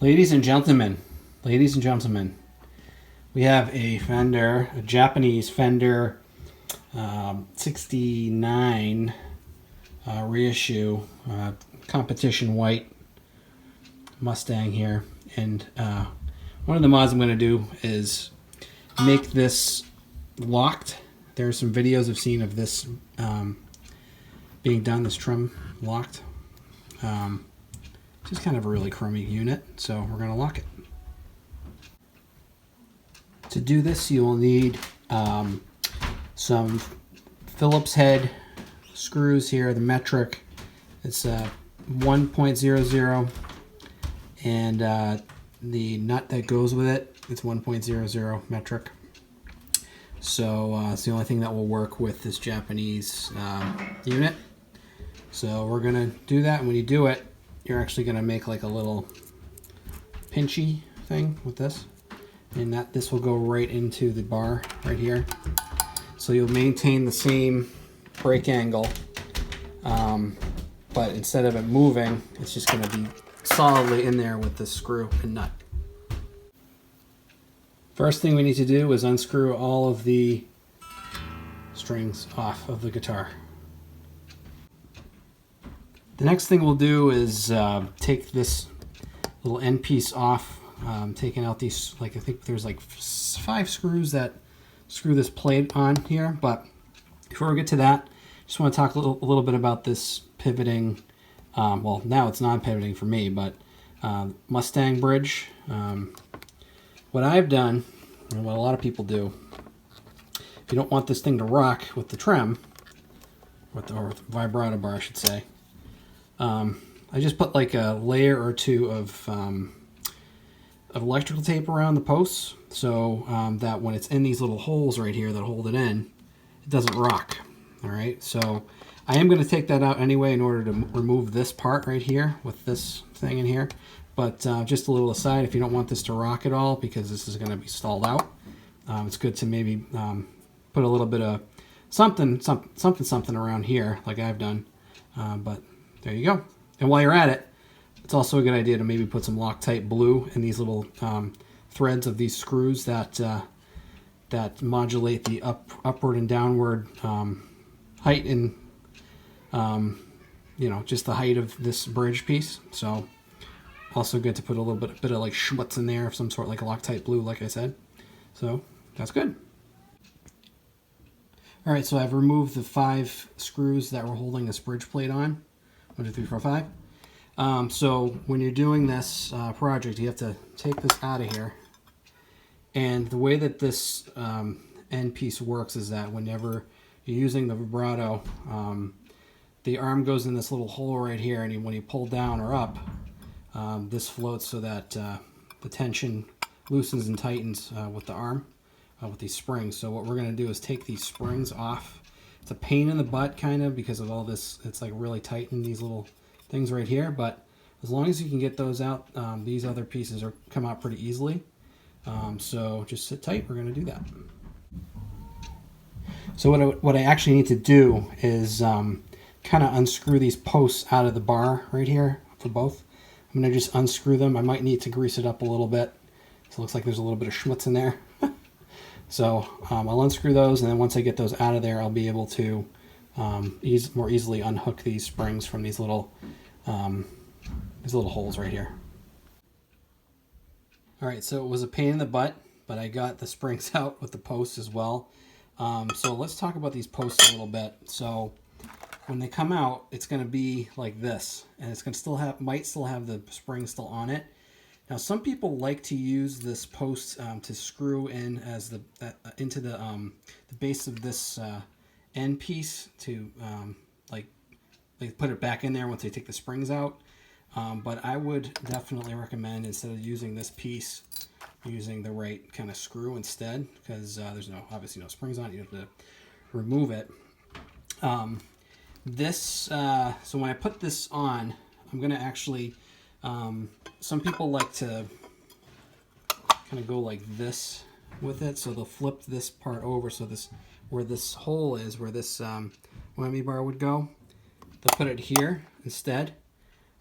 Ladies and gentlemen, we have a Japanese Fender 69 reissue competition white Mustang here, and one of the mods I'm going to do is make this locked. There's some videos I've seen of this being done, this trim locked. Just kind of a really crummy unit, so we're going to lock it. To do this, you will need some Phillips head screws here, the metric. It's 1.00, and the nut that goes with it, it's 1.00 metric. So it's the only thing that will work with this Japanese unit. So we're going to do that, and when you do it, you're actually going to make like a little pinchy thing with this, and this will go right into the bar right here. So you'll maintain the same break angle, but instead of it moving, it's just going to be solidly in there with this screw and nut. First thing we need to do is unscrew all of the strings off of the guitar. The next thing we'll do is take this little end piece off, taking out these, like, I think there's like 5 screws that screw this plate on here. But before we get to that, just want to talk a little bit about this pivoting, well, now it's non-pivoting for me, but Mustang bridge. What I've done, and what a lot of people do, if you don't want this thing to rock with the trim, or the vibrato bar, I should say, I just put like a layer or two of electrical tape around the posts, so that when it's in these little holes right here that hold it in, it doesn't rock. All right, so I am going to take that out anyway in order to remove this part right here with this thing in here. But just a little aside, if you don't want this to rock at all because this is going to be stalled out, it's good to maybe put a little bit of something around here like I've done. But there you go. And while you're at it, it's also a good idea to maybe put some Loctite blue in these little threads of these screws that that modulate the upward and downward height and just the height of this bridge piece. So also good to put a little bit of like schmutz in there of some sort, like a Loctite blue, like I said. So that's good. All right, so I've removed the 5 screws that were holding this bridge plate on. 1, 2, 3, 4, 5. So when you're doing this project, you have to take this out of here. And the way that this end piece works is that whenever you're using the vibrato, the arm goes in this little hole right here, and when you pull down or up, this floats so that the tension loosens and tightens with the arm, with these springs. So what we're going to do is take these springs off. It's a pain in the butt kind of because of all this. It's like really tight in these little things right here, but as long as you can get those out, these other pieces come out pretty easily. So just sit tight. We're going to do that. So what I actually need to do is kind of unscrew these posts out of the bar right here for both. I'm going to just unscrew them. I might need to grease it up a little bit. So it looks like there's a little bit of schmutz in there. So I'll unscrew those, and then once I get those out of there, I'll be able to more easily unhook these springs from these little holes right here. All right, so it was a pain in the butt, but I got the springs out with the posts as well. So let's talk about these posts a little bit. So when they come out, it's going to be like this, and it's going to might still have the spring still on it. Now, some people like to use this post to screw in as into the base of this end piece to like put it back in there once they take the springs out. But I would definitely recommend, instead of using this piece, using the right kind of screw instead, because there's obviously no springs on it. You have to remove it. So when I put this on, I'm going to actually. Some people like to kind of go like this with it, so they'll flip this part over, so where this hole is, where this whammy bar would go, they'll put it here instead.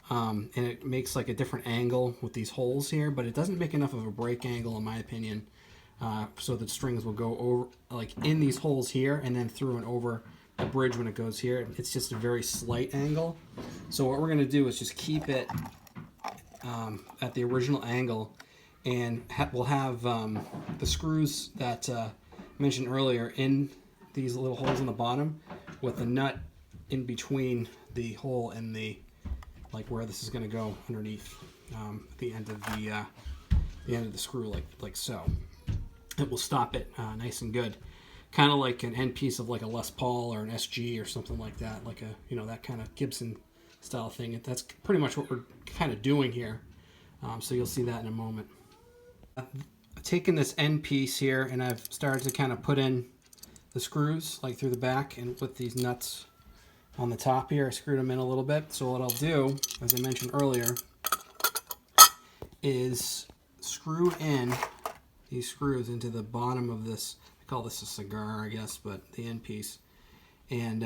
and it makes like a different angle with these holes here, but it doesn't make enough of a break angle in my opinion. So the strings will go over, like in these holes here, and then through and over the bridge when it goes here. It's just a very slight angle. So what we're going to do is just keep it at the original angle, and we'll have the screws that I mentioned earlier in these little holes in the bottom, with the nut in between the hole and the, like where this is going to go underneath the end of the screw, like so. It will stop it nice and good, kind of like an end piece of like a Les Paul or an SG or something like that, like a, that kind of Gibson style thing. That's pretty much what we're kind of doing here. So you'll see that in a moment. I've taken this end piece here and I've started to kind of put in the screws like through the back, and with these nuts on the top here, I screwed them in a little bit. So what I'll do, as I mentioned earlier, is screw in these screws into the bottom of this. I call this a cigar, I guess, but the end piece. And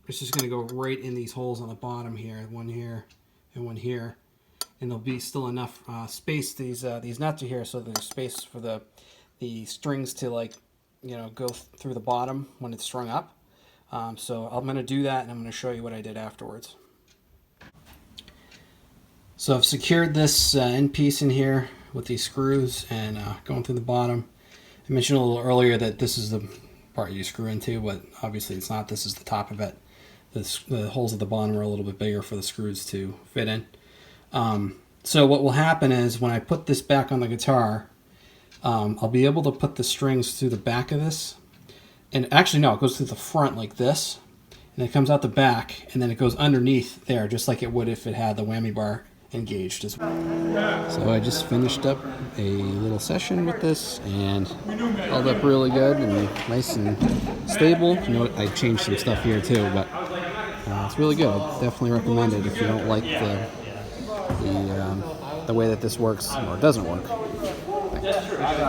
it's just going to go right in these holes on the bottom here, one here and one here. And there'll be still enough space. These nuts are here, so there's space for the strings to, like, go through the bottom when it's strung up. So I'm going to do that, and I'm going to show you what I did afterwards. So I've secured this end piece in here with these screws and going through the bottom. I mentioned a little earlier that this is the part you screw into, but obviously it's not. This is the top of it. The holes at the bottom are a little bit bigger for the screws to fit in. So what will happen is when I put this back on the guitar, I'll be able to put the strings through the back of this. And actually, no, it goes through the front like this, and it comes out the back, and then it goes underneath there, just like it would if it had the whammy bar engaged as well. So I just finished up a little session with this, and held up really good and nice and stable. I changed some stuff here too, but it's really good. I definitely recommend it if you don't like the way that this works or doesn't work. Thanks.